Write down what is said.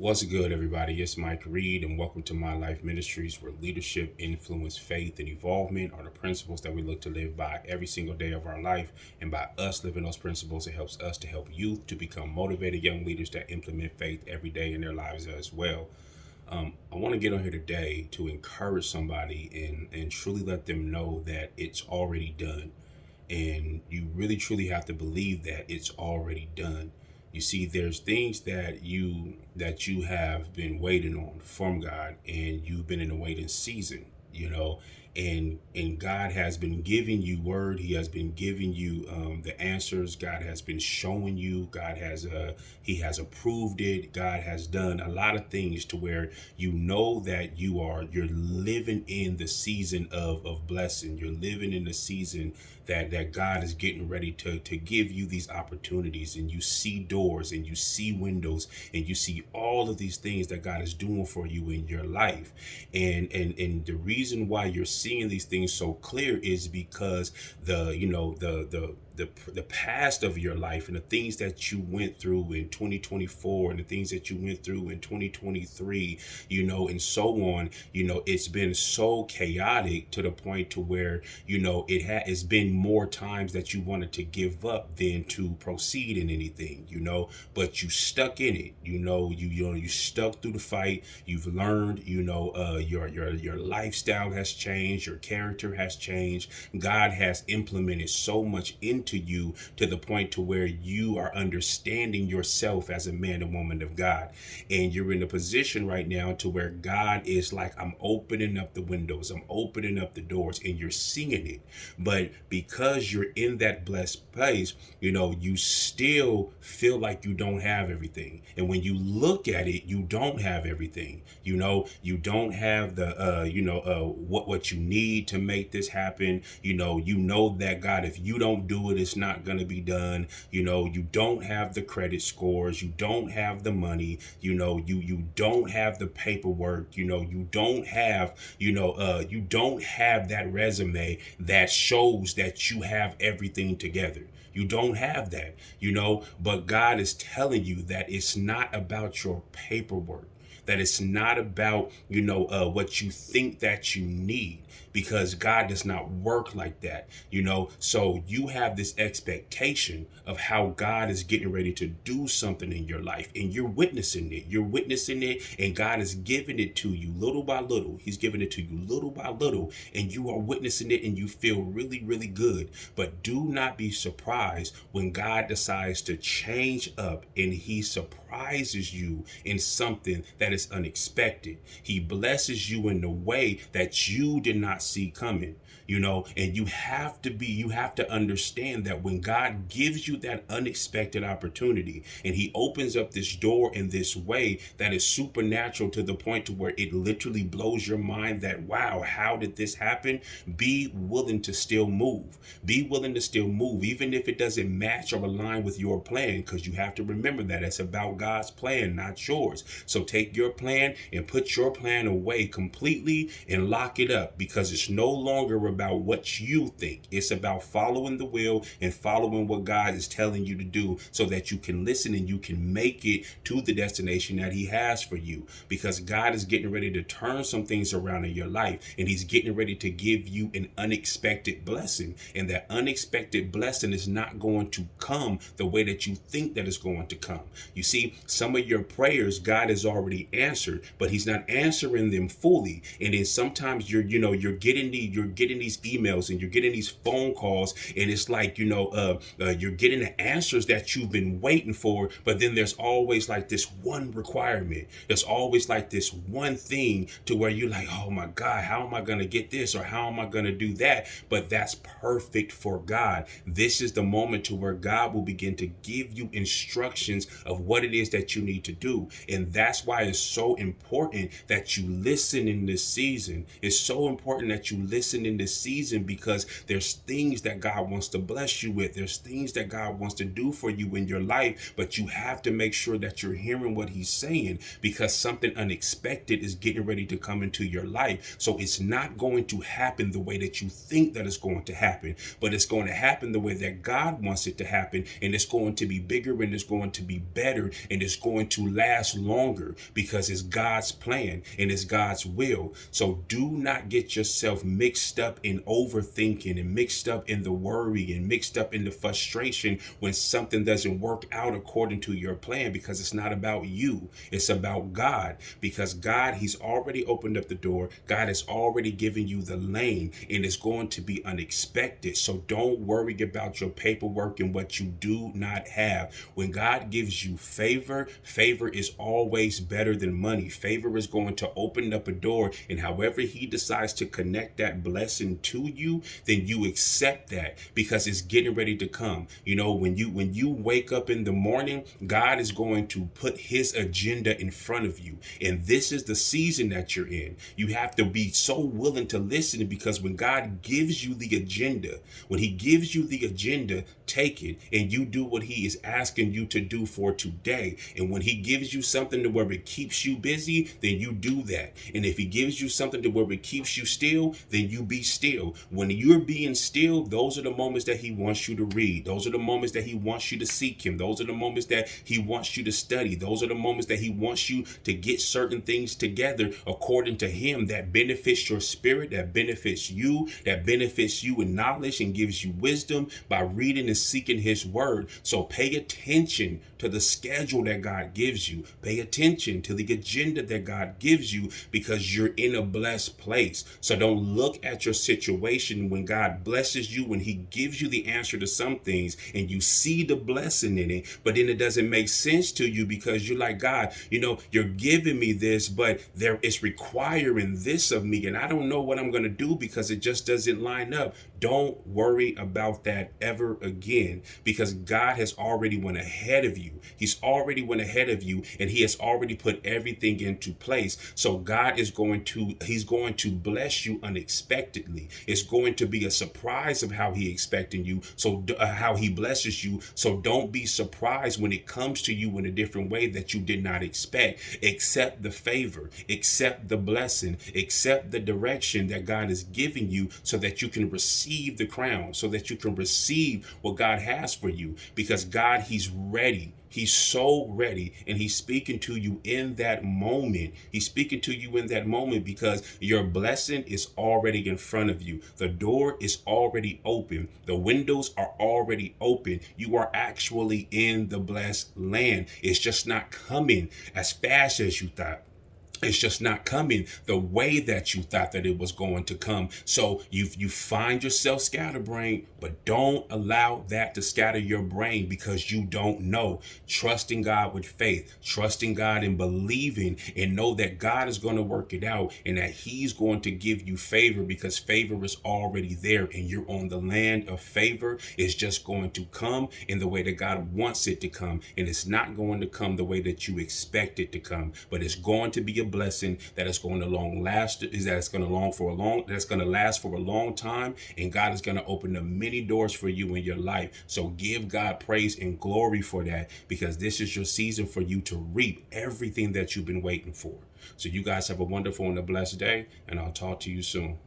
What's good, everybody? It's Mike Reed, and welcome to My Life Ministries, where leadership, influence, faith, and evolvement are the principles that we look to live by every single day of our life. And by us living those principles, it helps us to help youth to become motivated young leaders that implement faith every day in their lives as well. I want to get on here today to encourage somebody and truly let them know that it's already done. And you really truly have to believe that it's already done. You see, there's things that you have been waiting on from God, and you've been in a waiting season, and God has been giving you word. He has been giving you the answers. God has been showing you. He has approved it. God has done a lot of things to where you know that you're living in the season of blessing. You're living in the season that God is getting ready to give you these opportunities, and you see doors and you see windows and you see all of these things that God is doing for you in your life. And the reason why you're seeing these things so clear is because the past of your life and the things that you went through in 2024 and the things that you went through in 2023, and so on, it's been so chaotic to the point to where, it's been more times that you wanted to give up than to proceed in anything, but you stuck in it, you stuck through the fight. You've learned, your lifestyle has changed, your character has changed. God has implemented so much into you to the point to where you are understanding yourself as a man and woman of God. And you're in a position right now to where God is like, I'm opening up the windows, I'm opening up the doors, and you're seeing it. But because you're in that blessed place, you still feel like you don't have everything. And when you look at it, you don't have everything. You don't have the what you need to make this happen. You know that God, if you don't do it, it's not going to be done. You don't have the credit scores, you don't have the money, you don't have the paperwork, you don't have you don't have that resume that shows that you have everything together. You don't have that, but God is telling you that it's not about your paperwork, that it's not about what you think that you need, because God does not work like that. So you have this expectation of how God is getting ready to do something in your life, and you're witnessing it, and God is giving it to you little by little. He's giving it to you little by little, and you are witnessing it, and you feel really, really good. But do not be surprised when God decides to change up and he surprises you in something that is unexpected. He blesses you in a way that you did not see coming, and you have to understand that when God gives you that unexpected opportunity and he opens up this door in this way that is supernatural to the point to where it literally blows your mind, that wow, how did this happen? Be willing to still move. Be willing to still move, even if it doesn't match or align with your plan, because you have to remember that it's about God's plan, not yours. So take your plan and put your plan away completely and lock it up, because it's no longer about what you think. It's about following the will and following what God is telling you to do, so that you can listen and you can make it to the destination that he has for you, because God is getting ready to turn some things around in your life, and he's getting ready to give you an unexpected blessing. And that unexpected blessing is not going to come the way that you think that it's going to come. You see, some of your prayers God has already answered, but he's not answering them fully. And then sometimes you're getting these emails and you're getting these phone calls, and it's like you're getting the answers that you've been waiting for, but then there's always like this one requirement. There's always like this one thing to where you're like, oh my God, how am I going to get this, or how am I going to do that? But that's perfect for God. This is the moment to where God will begin to give you instructions of what it is that you need to do. And that's why it's so important that you listen in this season. It's so important that you listen in this season, because there's things that God wants to bless you with. There's things that God wants to do for you in your life, but you have to make sure that you're hearing what he's saying, because something unexpected is getting ready to come into your life. So it's not going to happen the way that you think that it's going to happen, but it's going to happen the way that God wants it to happen, and it's going to be bigger, and it's going to be better, and it's going to last longer, because it's God's plan and it's God's will. So do not get yourself mixed up in overthinking and mixed up in the worry and mixed up in the frustration when something doesn't work out according to your plan, because it's not about you. It's about God, because God, he's already opened up the door. God has already given you the lane, and it's going to be unexpected. So don't worry about your paperwork and what you do not have. When God gives you favor, favor is always better than money. Favor is going to open up a door, and however he decides to connect that blessing to you, then you accept that, because it's getting ready to come. You know, when you wake up in the morning, God is going to put his agenda in front of you. And this is the season that you're in. You have to be so willing to listen, because when God gives you the agenda, when he gives you the agenda, take it and you do what he is asking you to do for today. And when he gives you something to where it keeps you busy, then you do that. And if he gives you something to where it keeps you still, then you be still. When you're being still, those are the moments that he wants you to read. Those are the moments that he wants you to seek him. Those are the moments that he wants you to study. Those are the moments that he wants you to get certain things together according to him that benefits your spirit, that benefits you in knowledge and gives you wisdom by reading and seeking his word. So pay attention to the schedule that God gives you. Pay attention to the agenda that God gives you, because you're in a blessed place. So don't look at your situation when God blesses you, when he gives you the answer to some things and you see the blessing in it, but then it doesn't make sense to you because you're like, God, you know, you're giving me this, but it's requiring this of me, and I don't know what I'm going to do because it just doesn't line up. Don't worry about that ever again, because God has already went ahead of you. He's already went ahead of you, and he has already put everything into place. So God is he's going to bless you unexpectedly. It's going to be a surprise of how he expecting you. So how he blesses you. So don't be surprised when it comes to you in a different way that you did not expect. Accept the favor, accept the blessing, accept the direction that God is giving you, so that you can receive the crown, so that you can receive what God has for you, because God, he's ready. He's so ready, and he's speaking to you in that moment. He's speaking to you in that moment because your blessing is already in front of you. The door is already open. The windows are already open. You are actually in the blessed land. It's just not coming as fast as you thought. It's just not coming the way that you thought that it was going to come. So you find yourself scatterbrained, but don't allow that to scatter your brain, because you don't know. Trusting God with faith, trusting God and believing, and know that God is going to work it out, and that he's going to give you favor, because favor is already there, and you're on the land of favor. It's just going to come in the way that God wants it to come, and it's not going to come the way that you expect it to come, but it's going to be a blessing that is going to last for a long time, and God is going to open up many doors for you in your life. So give God praise and glory for that, because this is your season for you to reap everything that you've been waiting for. So you guys have a wonderful and a blessed day, and I'll talk to you soon.